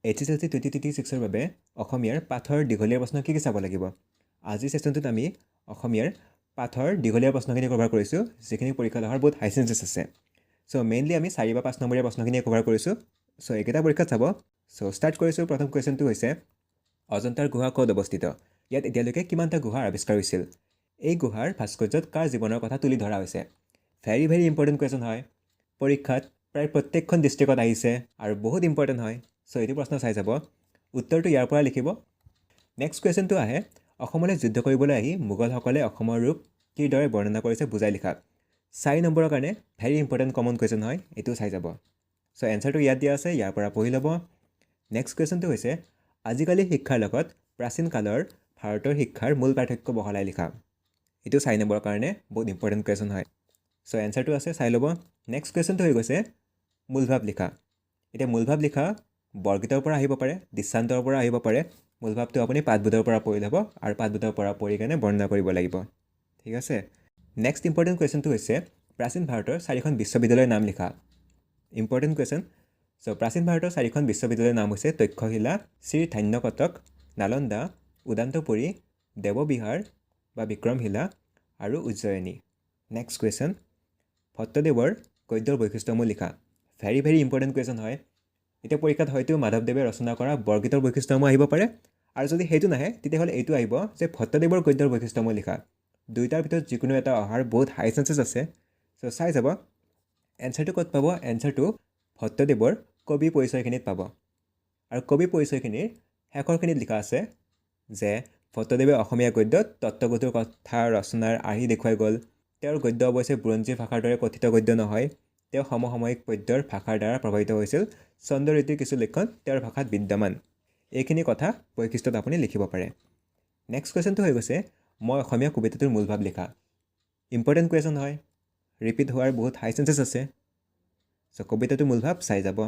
HSLC 2026 বাবে অসমীয়াৰ পাঠৰ দীঘলীয়া প্ৰশ্ন কি কি চাব লাগিব? আজিৰ ছেশ্যনটোত আমি অসমীয়াৰ পাঠৰ দীঘলীয়া প্ৰশ্নখিনি কভাৰ কৰিছোঁ, যিখিনি পৰীক্ষাত অহাৰ বহুত হাই চেঞ্চেছ আছে। চ' মেইনলি আমি 4 বা 5 নম্বৰীয়া প্ৰশ্নখিনিয়ে কভাৰ কৰিছোঁ। চ' এইকেইটা পৰীক্ষাত চাব। চ' ষ্টাৰ্ট কৰিছোঁ। প্ৰথম কুৱেশ্যনটো হৈছে অজন্তাৰ গুহা ক'ত অৱস্থিত? ইয়াত এতিয়ালৈকে কিমানটা গুহাৰ আৱিষ্কাৰ হৈছিল? এই গুহাৰ ভাস্কৰ্যত কাৰ জীৱনৰ কথা তুলি ধৰা হৈছে? ভেৰি ভেৰি ইম্পৰ্টেণ্ট কুৱেশ্যন হয়। পৰীক্ষাত প্ৰায় প্ৰত্যেকখন ডিষ্ট্ৰিক্টত আহিছে আৰু বহুত ইম্পৰ্টেণ্ট হয়। চ' এইটো প্ৰশ্ন চাই যাব। উত্তৰটো ইয়াৰ পৰা লিখিব। নেক্সট কুৱেশ্যনটো আহে অসমলৈ যুদ্ধ কৰিবলৈ আহি মোগলসকলে অসমৰ ৰূপ কিদৰে বৰ্ণনা কৰিছে বুজাই লিখা। 4 নম্বৰৰ কাৰণে ভেৰি ইম্পৰ্টেণ্ট কমন কুৱেশ্যন হয়, এইটো চাই যাব। চ' এনচাৰটো ইয়াত দিয়া আছে, ইয়াৰ পৰা পঢ়ি ল'ব। নেক্সট কুৱেশ্যনটো হৈছে আজিকালি শিক্ষাৰ লগত প্ৰাচীন কালৰ ভাৰতৰ শিক্ষাৰ মূল পাৰ্থক্য বহলাই লিখা। এইটো 4 নম্বৰৰ কাৰণে বহুত ইম্পৰ্টেণ্ট কুৱেশ্যন হয়। চ' এনচাৰটো আছে, চাই ল'ব। নেক্সট কুৱেশ্যনটো হৈ গৈছে মূলভাৱ লিখা। এতিয়া মূলভাৱ লিখা বৰগীতৰ পৰা আহিব পাৰে, দৃষ্টান্তৰ পৰা আহিব পাৰে। মূলভাৱটো আপুনি পাঠবোধৰ পৰা পঢ়ি ল'ব আৰু পাঠবোধৰ পৰা পঢ়ি কেনে বৰ্ণনা কৰিব লাগিব। ঠিক আছে। নেক্সট ইম্পৰ্টেণ্ট কুৱেশ্যনটো হৈছে প্ৰাচীন ভাৰতৰ 4খন বিশ্ববিদ্যালয়ৰ নাম লিখা। Important question. চ' প্ৰাচীন ভাৰতৰ 4খন বিশ্ববিদ্যালয়ৰ নাম হৈছে তক্ষশিলা, শ্ৰী ধান্য কটক, নালন্দা, উদান্তপুৰী, দেৱবিহাৰ বা বিক্ৰমশিলা আৰু উজ্জয়িনী। নেক্সট কুৱেশ্যন ভট্টদেৱৰ গদ্যৰ বৈশিষ্ট্যসমূহ লিখা। ভেৰি ভেৰি ইম্পৰ্টেণ্ট কুৱেশ্যন হয়। এতিয়া পৰীক্ষাত হয়তো মাধৱদেৱে ৰচনা কৰা বৰগীতৰ বৈশিষ্ট্যসমূহ আহিব পাৰে, আৰু যদি সেইটো নাহে তেতিয়াহ'লে এইটো আহিব যে ভট্টদেৱৰ গদ্যৰ বৈশিষ্ট্যসমূহ লিখা। দুইটাৰ ভিতৰত যিকোনো এটা অহাৰ বহুত হাই চান্সেছ আছে। চ' চাই যাব। এনচাৰটো ক'ত পাব? এনচাৰটো ভট্টদেৱৰ কবি পৰিচয়খিনিত পাব। আৰু কবি পৰিচয়খিনিৰ শেষৰখিনিত লিখা আছে যে ভট্টদেৱে অসমীয়া গদ্যত তত্ত্বগধুৰ কথা ৰচনাৰ আৰ্হি দেখুৱাই গ'ল। তেওঁৰ গদ্য অৱশ্যে বুৰঞ্জী ভাষাৰ দৰে কথিত গদ্য নহয়। তেওঁ সমসাময়িক পদ্যৰ ভাষাৰ দ্বাৰা প্ৰভাৱিত হৈছিল। চন্দ্ৰ ঋতুৰ কিছু লক্ষণ তেওঁৰ ভাষাত বিদ্যমান। এইখিনি কথা বৈশিষ্ট্যত আপুনি লিখিব পাৰে। নেক্সট কুৱেশ্যনটো হৈ গৈছে মই অসমীয়া কবিতাটোৰ মূলভাৱ লিখা। ইম্পৰ্টেণ্ট কুৱেশ্যন হয়, ৰিপিট হোৱাৰ বহুত হাই চান্সেছ আছে। চ' কবিতাটোৰ মূলভাৱ চাই যাব।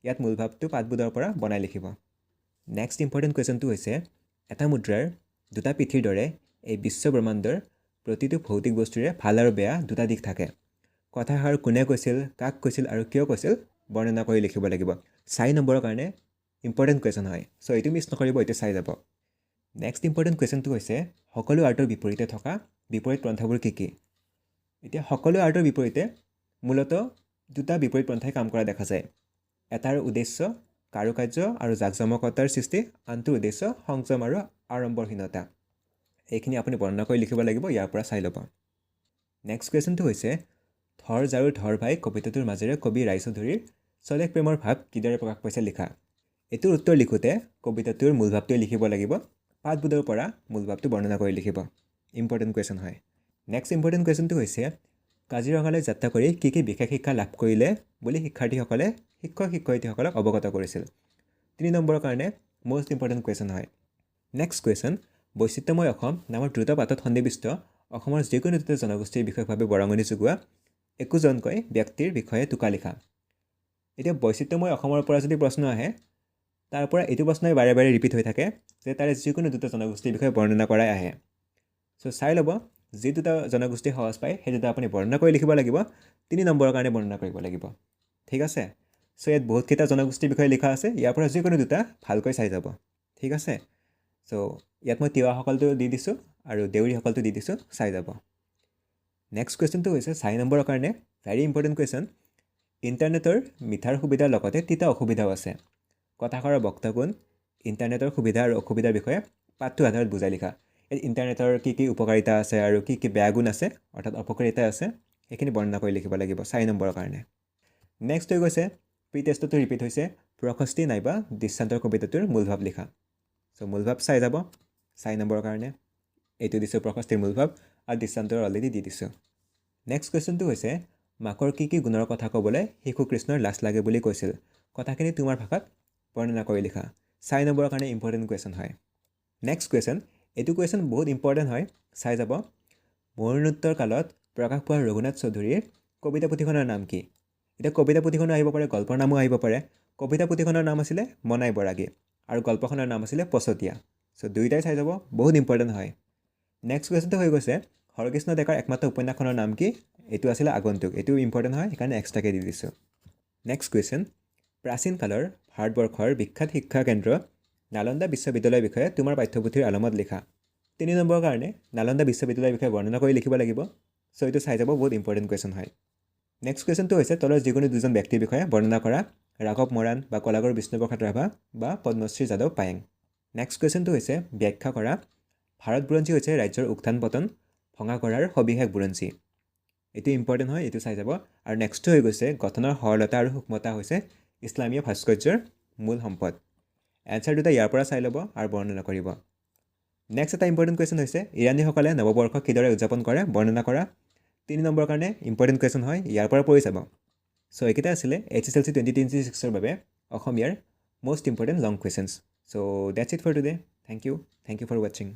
ইয়াত মূলভাৱটো পাঠবোধৰ পৰা বনাই লিখিব। নেক্সট ইম্পৰ্টেণ্ট কুৱেশ্যনটো হৈছে এটা মুদ্ৰাৰ দুটা পিঠিৰ দৰে এই বিশ্বব্ৰহ্মাণ্ডৰ প্ৰতিটো ভৌতিক বস্তুৰে ভাল আৰু বেয়া দুটা দিশ থাকে। কথাষাৰ কোনে কৈছিল, কাক কৈছিল আৰু কিয় কৈছিল বৰ্ণনা কৰি লিখিব লাগিব। 4 নম্বৰৰ কাৰণে ইম্পৰ্টেণ্ট কুৱেশ্যন হয়। চ' এইটো মিছ নকৰিব, এইটো চাই যাব। নেক্সট ইম্পৰ্টেণ্ট কুৱেশ্যনটো হৈছে সকলো আৰ্টৰ বিপৰীতে থকা বিপৰীত পন্থাবোৰ কি কি? এতিয়া সকলো আৰ্টৰ বিপৰীতে মূলতঃ দুটা বিপৰীত পন্থাই কাম কৰা দেখা যায়। এটাৰ উদ্দেশ্য কাৰুকাৰ্য আৰু জাকজমকতাৰ সৃষ্টি, আনটোৰ উদ্দেশ্য সংযম আৰু আড়ম্বৰহীনতা। এইখিনি আপুনি বৰ্ণনা কৰি লিখিব লাগিব, ইয়াৰ পৰা চাই ল'ব। নেক্সট কুৱেশ্যনটো হৈছে ধৰ ঝাৰু ধৰ ভাই কবিতাটোৰ মাজেৰে কবি ৰায়চৌধুৰীৰ স্বদেশ প্ৰেমৰ ভাৱ কিদৰে প্ৰকাশ পাইছে লিখা। এইটোৰ উত্তৰ লিখোঁতে কবিতাটোৰ মূলভাৱটোৱে লিখিব লাগিব। পাঠবোধৰ পৰা মূলভাৱটো বৰ্ণনা কৰি লিখিব। ইম্পৰ্টেণ্ট কুৱেশ্যন হয়। নেক্সট ইম্পৰ্টেণ্ট কুৱেশ্যনটো হৈছে কাজিৰঙালৈ যাত্ৰা কৰি কি কি বিশেষ শিক্ষা লাভ কৰিলে বুলি শিক্ষাৰ্থীসকলে শিক্ষক শিক্ষয়িত্ৰীসকলক অৱগত কৰিছিল। 3 নম্বৰৰ কাৰণে মষ্ট ইম্পৰ্টেণ্ট কুৱেশ্যন হয়। নেক্সট কুৱেশ্যন বৈচিত্ৰ্যময় অসম নামৰ দ্ৰুত পাঠত সন্নিৱিষ্ট অসমৰ যিকোনো দুটা জনগোষ্ঠীৰ বিশেষভাৱে বৰঙণি যোগোৱা একোজনকৈ ব্যক্তিৰ বিষয়ে টোকা লিখা। এতিয়া বৈচিত্ৰ্যময় অসমৰ পৰা যদি প্ৰশ্ন আহে, তাৰ পৰা এইটো প্ৰশ্নই বাৰে বাৰে ৰিপিট হৈ থাকে যে তাৰে যিকোনো দুটা জনগোষ্ঠীৰ বিষয়ে বৰ্ণনা কৰাই আহে। চ' চাই ল'ব, যি দুটা জনগোষ্ঠী সহজ পায় সেই দুটা আপুনি বৰ্ণনা কৰি লিখিব লাগিব। 3 নম্বৰৰ কাৰণে বৰ্ণনা কৰিব লাগিব। ঠিক আছে। চ' ইয়াত বহুতকেইটা জনগোষ্ঠীৰ বিষয়ে লিখা আছে, ইয়াৰ পৰা যিকোনো দুটা ভালকৈ চাই যাব। ঠিক আছে। চ' ইয়াত মই তিৱাসকলটো দি দিছোঁ আৰু দেউৰীসকলটো দি দিছোঁ, চাই যাব। নেক্সট কুৱেশ্যনটো হৈছে 4 নম্বৰৰ কাৰণে ভেৰি ইম্পৰ্টেণ্ট কুৱেশ্যন ইণ্টাৰনেটৰ মিঠাৰ সুবিধাৰ লগতে তিতা অসুবিধাও আছে। কথাষাৰৰ বক্তা কোন? ইণ্টাৰনেটৰ সুবিধা আৰু অসুবিধাৰ বিষয়ে পাঠটোৰ আধাৰত বুজাই লিখা। ইয়াত ইণ্টাৰনেটৰ কি কি উপকাৰিতা আছে আৰু কি কি বেয়া গুণ আছে, অৰ্থাৎ অপকাৰিতা আছে, সেইখিনি বৰ্ণনা কৰি লিখিব লাগিব 4 নম্বৰৰ কাৰণে। নেক্সট হৈ গৈছে প্ৰি টেষ্টতো ৰিপিট হৈছে প্ৰশস্তি নাইবা দৃষ্টান্তৰ কবিতাটোৰ মূলভাৱ লিখা। চ' মূলভাৱ চাই যাব 4 নম্বৰৰ কাৰণে। এইটো দিছোঁ প্ৰশস্তিৰ মূলভাৱ আৰু দৃষ্টান্তৰ অলৰেডি দি দিছোঁ। নেক্সট কুৱেশ্যনটো হৈছে মাকৰ কি কি গুণৰ কথা ক'বলৈ শিশু কৃষ্ণৰ লাজ লাগে বুলি কৈছিল। কথাখিনি তোমাৰ ভাষাত বৰ্ণনা কৰি লিখা। 4 নম্বৰৰ কাৰণে ইম্পৰ্টেণ্ট কুৱেশ্যন হয়। নেক্সট কুৱেশ্যন, এইটো কুৱেশ্যন বহুত ইম্পৰ্টেণ্ট হয়, চাই যাব। মৰণোত্তৰ কালত প্ৰকাশ পোৱা ৰঘুনাথ চৌধুৰীৰ কবিতা পুথিখনৰ নাম কি? এতিয়া কবিতা পুথিখনো আহিব পাৰে, গল্পৰ নামো আহিব পাৰে। কবিতা পুথিখনৰ নাম আছিলে মনাই বৰাগী আৰু গল্পখনৰ নাম আছিলে পচতীয়া। চ' দুয়োটাই চাই যাব, বহুত ইম্পৰ্টেণ্ট হয়। নেক্সট কুৱেশ্যনটো হৈ গৈছে হৰকৃষ্ণ ডেকাৰ একমাত্ৰ উপন্যাসখনৰ নাম কি? এইটো আছিলে আগন্তুক। এইটো ইম্পৰ্টেণ্ট হয়, সেইকাৰণে এক্সট্ৰাকৈ দি দিছোঁ। নেক্সট কুৱেশ্যন প্ৰাচীন কালৰ ভাৰতবৰ্ষৰ বিখ্যাত শিক্ষা কেন্দ্ৰ নালন্দা বিশ্ববিদ্যালয়ৰ বিষয়ে তোমাৰ পাঠ্যপুথিৰ আলমত লিখা 3 নম্বৰৰ কাৰণে নালন্দা বিশ্ববিদ্যালয়ৰ বিষয়ে বৰ্ণনা কৰি লিখিব লাগিব সো এইটো চাই যাব বহুত ইম্পৰ্টেণ্ট কুৱেশ্যন হয় নেক্সট কুৱেশ্যনটো হৈছে তলৰ যিকোনো দুজন ব্যক্তিৰ বিষয়ে বৰ্ণনা কৰা ৰাঘৱ মৰাণ বা কলাগুৰু বিষ্ণুপ্ৰসাদ ৰাভা বা পদ্মশ্ৰী যাদৱ পায়েং নেক্সট কুৱেশ্যনটো হৈছে ব্যাখ্যা কৰা ভাৰত বুৰঞ্জী হৈছে ৰাজ্যৰ উত্থান পতন ভঙা কৰাৰ সবিশেষ বুৰঞ্জী এইটো ইম্পৰ্টেণ্ট হয় এইটো চাই যাব আৰু নেক্সটটো হৈ গৈছে গঠনৰ সৰলতা আৰু সূক্ষ্মতা হৈছে ইছলামীয় ভাস্কৰ্যৰ মূল সম্পদ এনচাৰ দুটা ইয়াৰ পৰা চাই ল'ব আৰু বৰ্ণনা কৰিব নেক্সট এটা ইম্পৰ্টেণ্ট কুৱেশ্যন হৈছে ইৰাণীসকলে নৱবৰ্ষ কিদৰে উদযাপন কৰে বৰ্ণনা কৰা 3 নম্বৰৰ কাৰণে ইম্পৰ্টেণ্ট কুৱেশ্যন হয় ইয়াৰ পৰা পঢ়ি চাব সো এইকেইটা আছিলে HSLC 2026ৰ বাবে অসমীয়াৰ most important long questions so that's it for today thank you for watching